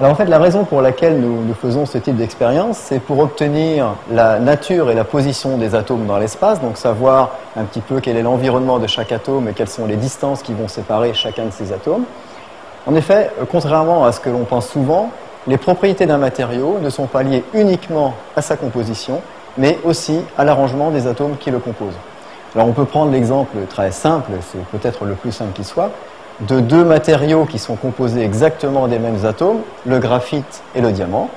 Alors en fait, la raison pour laquelle nous faisons ce type d'expérience, c'est pour obtenir la nature et la position des atomes dans l'espace, donc savoir un petit peu quel est l'environnement de chaque atome et quelles sont les distances qui vont séparer chacun de ces atomes. En effet, contrairement à ce que l'on pense souvent, les propriétés d'un matériau ne sont pas liées uniquement à sa composition, mais aussi à l'arrangement des atomes qui le composent. Alors on peut prendre l'exemple très simple, c'est peut-être le plus simple qui soit, de deux matériaux qui sont composés exactement des mêmes atomes, le graphite et le diamant.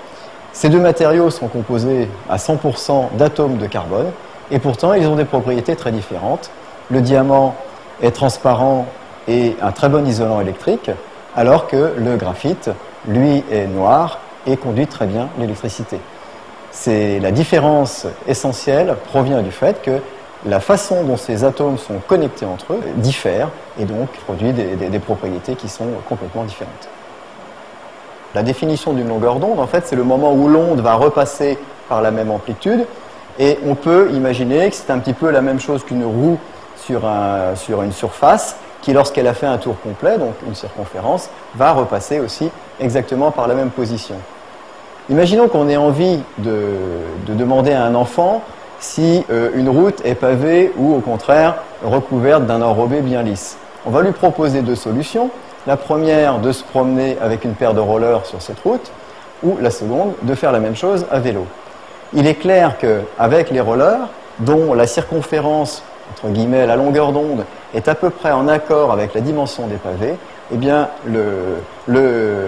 Ces deux matériaux sont composés à 100% d'atomes de carbone, et pourtant ils ont des propriétés très différentes. Le diamant est transparent et un très bon isolant électrique, alors que le graphite, lui, est noir et conduit très bien l'électricité. La différence essentielle provient du fait que la façon dont ces atomes sont connectés entre eux diffère et donc produit des propriétés qui sont complètement différentes. La définition d'une longueur d'onde, en fait, c'est le moment où l'onde va repasser par la même amplitude, et on peut imaginer que c'est un petit peu la même chose qu'une roue sur une surface qui, lorsqu'elle a fait un tour complet, donc une circonférence, va repasser aussi exactement par la même position. Imaginons qu'on ait envie de demander à un enfant si une route est pavée ou au contraire recouverte d'un enrobé bien lisse. On va lui proposer deux solutions. La première, de se promener avec une paire de rollers sur cette route, ou la seconde, de faire la même chose à vélo. Il est clair qu'avec les rollers, dont la circonférence, entre guillemets, la longueur d'onde, est à peu près en accord avec la dimension des pavés, eh bien,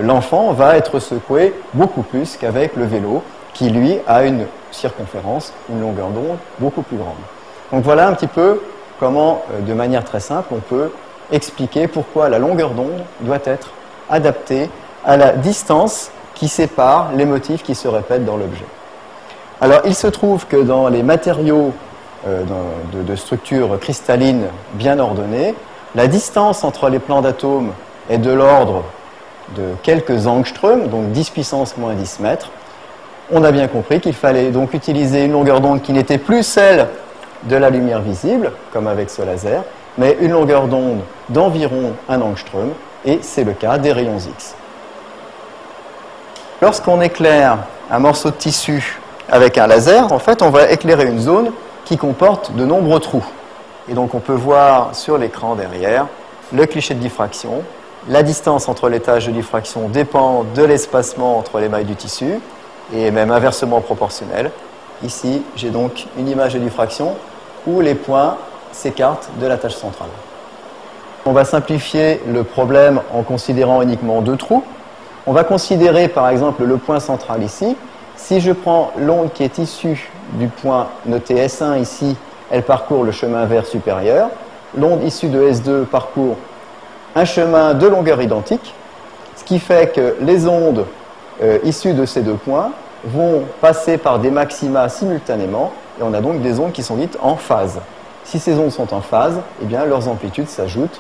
l'enfant va être secoué beaucoup plus qu'avec le vélo, qui lui a une circonférence, une longueur d'onde beaucoup plus grande. Donc voilà un petit peu comment, de manière très simple, on peut expliquer pourquoi la longueur d'onde doit être adaptée à la distance qui sépare les motifs qui se répètent dans l'objet. Alors il se trouve que dans les matériaux de structure cristalline bien ordonnée, la distance entre les plans d'atomes est de l'ordre de quelques angstroms, donc 10 puissance moins 10 mètres. On a bien compris qu'il fallait donc utiliser une longueur d'onde qui n'était plus celle de la lumière visible, comme avec ce laser, mais une longueur d'onde d'environ 1 angstrom, et c'est le cas des rayons X. Lorsqu'on éclaire un morceau de tissu avec un laser, en fait, on va éclairer une zone qui comporte de nombreux trous. Et donc on peut voir sur l'écran derrière le cliché de diffraction. La distance entre les tâches de diffraction dépend de l'espacement entre les mailles du tissu, et même inversement proportionnel. Ici, j'ai donc une image de diffraction où les points s'écartent de la tâche centrale. On va simplifier le problème en considérant uniquement deux trous. On va considérer par exemple le point central ici. Si je prends l'onde qui est issue du point noté S1 ici, elle parcourt le chemin vert supérieur. L'onde issue de S2 parcourt un chemin de longueur identique, ce qui fait que les ondes issues de ces deux points vont passer par des maxima simultanément, et on a donc des ondes qui sont dites en phase. Si ces ondes sont en phase, eh bien leurs amplitudes s'ajoutent.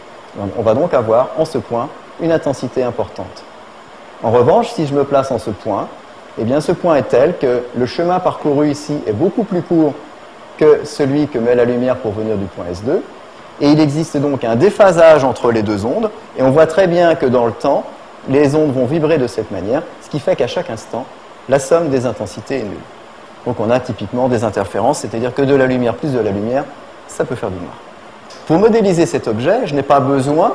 On va donc avoir en ce point une intensité importante. En revanche, si je me place en ce point, eh bien ce point est tel que le chemin parcouru ici est beaucoup plus court que celui que met la lumière pour venir du point S2, et il existe donc un déphasage entre les deux ondes, et on voit très bien que dans le temps, les ondes vont vibrer de cette manière, ce qui fait qu'à chaque instant, la somme des intensités est nulle. Donc on a typiquement des interférences, c'est-à-dire que de la lumière plus de la lumière, ça peut faire du noir. Pour modéliser cet objet, je n'ai pas besoin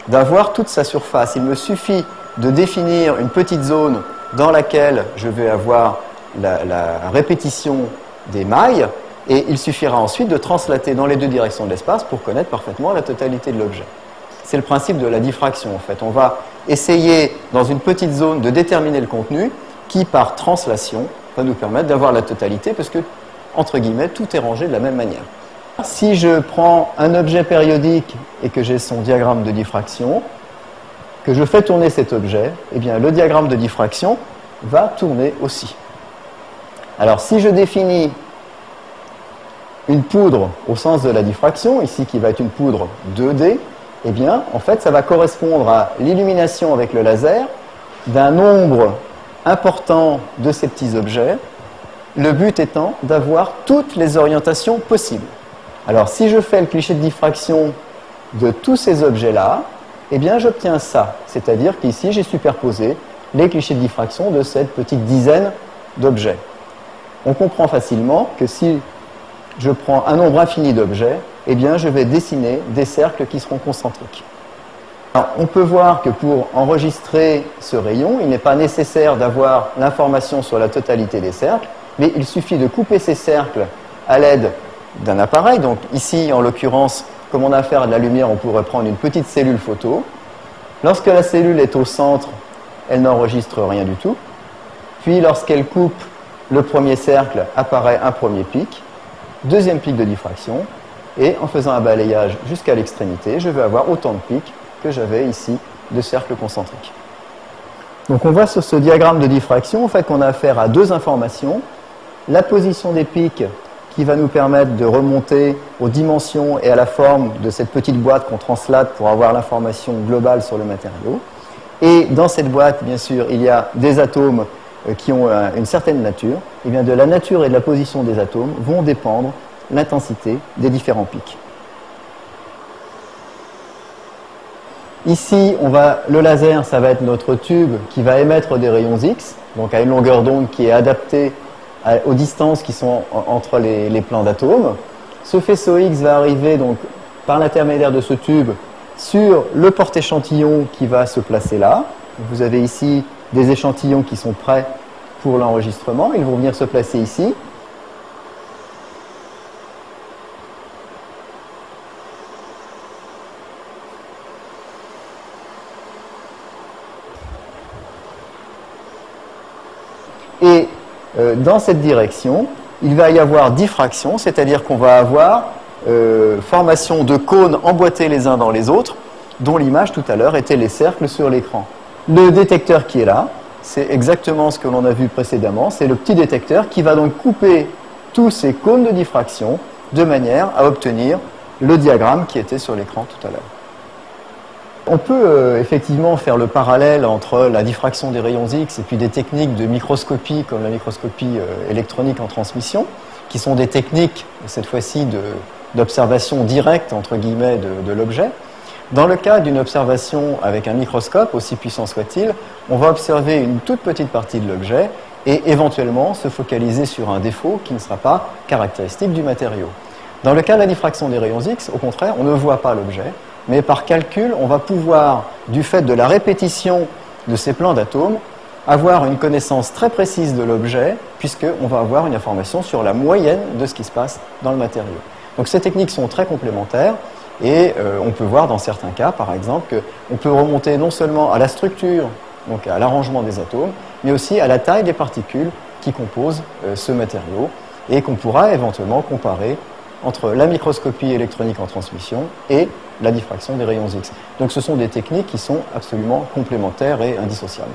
d'avoir toute sa surface. Il me suffit de définir une petite zone dans laquelle je vais avoir la répétition des mailles, et il suffira ensuite de translater dans les deux directions de l'espace pour connaître parfaitement la totalité de l'objet. C'est le principe de la diffraction en fait. On va essayer dans une petite zone de déterminer le contenu qui par translation va nous permettre d'avoir la totalité parce que, entre guillemets, tout est rangé de la même manière. Si je prends un objet périodique et que j'ai son diagramme de diffraction, que je fais tourner cet objet, eh bien le diagramme de diffraction va tourner aussi. Alors si je définis une poudre au sens de la diffraction, ici qui va être une poudre 2D, eh bien, en fait, ça va correspondre à l'illumination avec le laser d'un nombre important de ces petits objets, le but étant d'avoir toutes les orientations possibles. Alors, si je fais le cliché de diffraction de tous ces objets-là, eh bien, j'obtiens ça, c'est-à-dire qu'ici, j'ai superposé les clichés de diffraction de cette petite dizaine d'objets. On comprend facilement que si je prends un nombre infini d'objets, eh bien je vais dessiner des cercles qui seront concentriques. Alors, on peut voir que pour enregistrer ce rayon, il n'est pas nécessaire d'avoir l'information sur la totalité des cercles, mais il suffit de couper ces cercles à l'aide d'un appareil. Donc ici, en l'occurrence, comme on a affaire à de la lumière, on pourrait prendre une petite cellule photo. Lorsque la cellule est au centre, elle n'enregistre rien du tout. Puis lorsqu'elle coupe le premier cercle, apparaît un premier pic, deuxième pic de diffraction, et en faisant un balayage jusqu'à l'extrémité, je vais avoir autant de pics que j'avais ici de cercles concentriques. Donc on voit sur ce diagramme de diffraction en fait, qu'on a affaire à deux informations. La position des pics qui va nous permettre de remonter aux dimensions et à la forme de cette petite boîte qu'on translate pour avoir l'information globale sur le matériau. Et dans cette boîte, bien sûr, il y a des atomes qui ont une certaine nature. Et bien de la nature et de la position des atomes vont dépendre l'intensité des différents pics. Ici, le laser, ça va être notre tube qui va émettre des rayons X, donc à une longueur d'onde qui est adaptée aux distances qui sont entre les plans d'atomes. Ce faisceau X va arriver donc par l'intermédiaire de ce tube sur le porte-échantillon qui va se placer là. Vous avez ici des échantillons qui sont prêts pour l'enregistrement. Ils vont venir se placer ici. Et dans cette direction, il va y avoir diffraction, c'est-à-dire qu'on va avoir formation de cônes emboîtés les uns dans les autres, dont l'image tout à l'heure était les cercles sur l'écran. Le détecteur qui est là, c'est exactement ce que l'on a vu précédemment, c'est le petit détecteur qui va donc couper tous ces cônes de diffraction de manière à obtenir le diagramme qui était sur l'écran tout à l'heure. On peut effectivement faire le parallèle entre la diffraction des rayons X et puis des techniques de microscopie comme la microscopie électronique en transmission, qui sont des techniques, cette fois-ci, d'observation directe, entre guillemets, de l'objet. Dans le cas d'une observation avec un microscope, aussi puissant soit-il, on va observer une toute petite partie de l'objet et éventuellement se focaliser sur un défaut qui ne sera pas caractéristique du matériau. Dans le cas de la diffraction des rayons X, au contraire, on ne voit pas l'objet, mais par calcul, on va pouvoir, du fait de la répétition de ces plans d'atomes, avoir une connaissance très précise de l'objet, puisqu'on va avoir une information sur la moyenne de ce qui se passe dans le matériau. Donc ces techniques sont très complémentaires, et on peut voir dans certains cas, par exemple, qu'on peut remonter non seulement à la structure, donc à l'arrangement des atomes, mais aussi à la taille des particules qui composent ce matériau, et qu'on pourra éventuellement comparer entre la microscopie électronique en transmission et la diffraction des rayons X. Donc ce sont des techniques qui sont absolument complémentaires et indissociables.